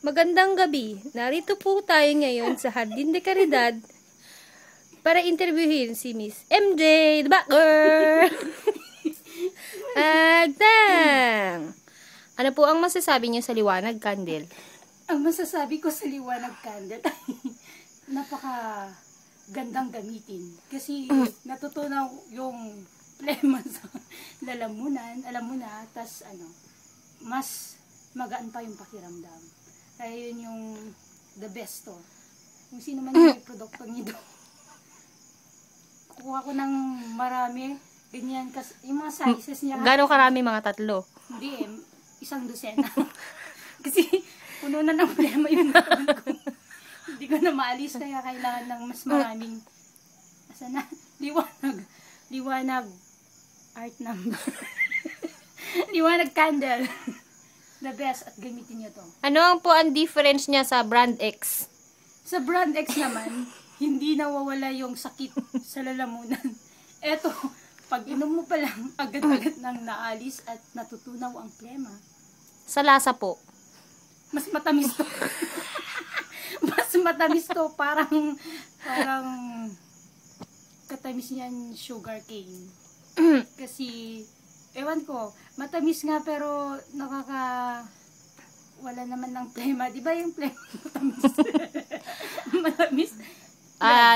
Magandang gabi. Narito po tayo ngayon sa Hardin de Caridad para interviewin si Miss MJ, the Backer. Agtang! Ano po ang masasabi niyo sa Liwanag Candle? Ang masasabi ko sa Liwanag Candle ay napaka gandang gamitin. Kasi natutunaw yung plema sa lalamunan, alam mo na, tas mas magaan pa yung pakiramdam. Kaya yun yung the best to. Kung sino man yung produkto nito. Kukuha ko ng marami, ganyan, kasi yung mga sizes niya. Gano'ng karami, mga tatlo? Hindi isang dosena. Kasi puno na ng plema yung naman ko. Hindi ko na maalis, kaya kailangan ng mas maraming asa na? Liwanag art number. Liwanag candle. The best, at gamitin nyo to. Ano po ang difference niya sa Brand X? Sa Brand X naman, hindi nawawala yung sakit sa lalamunan. Eto, pag inom mo pa lang, agad-agad nang naalis at natutunaw ang plema. Sa lasa po? Mas matamis to. Mas matamis to. Parang katamis niyan sugar cane. Kasi, ewan ko, matamis nga pero wala naman ng plema. Di ba yung plema matamis? Matamis.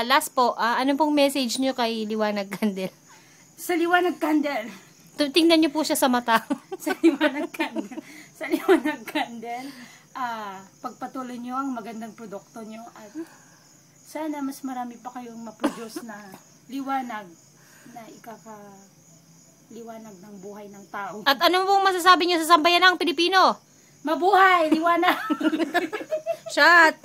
Last po, ano pong message nyo kay Liwanag Candle? Sa Liwanag Candle. Tingnan nyo po siya sa mata. Sa Liwanag Candle. Sa Liwanag Candle, pagpatuloy nyo ang magandang produkto nyo at sana mas marami pa kayong ma-produce na liwanag na liwanag ng buhay ng tao. At ano pong masasabi niyo sa sambayanang Pilipino? Mabuhay! Liwanag! Shot!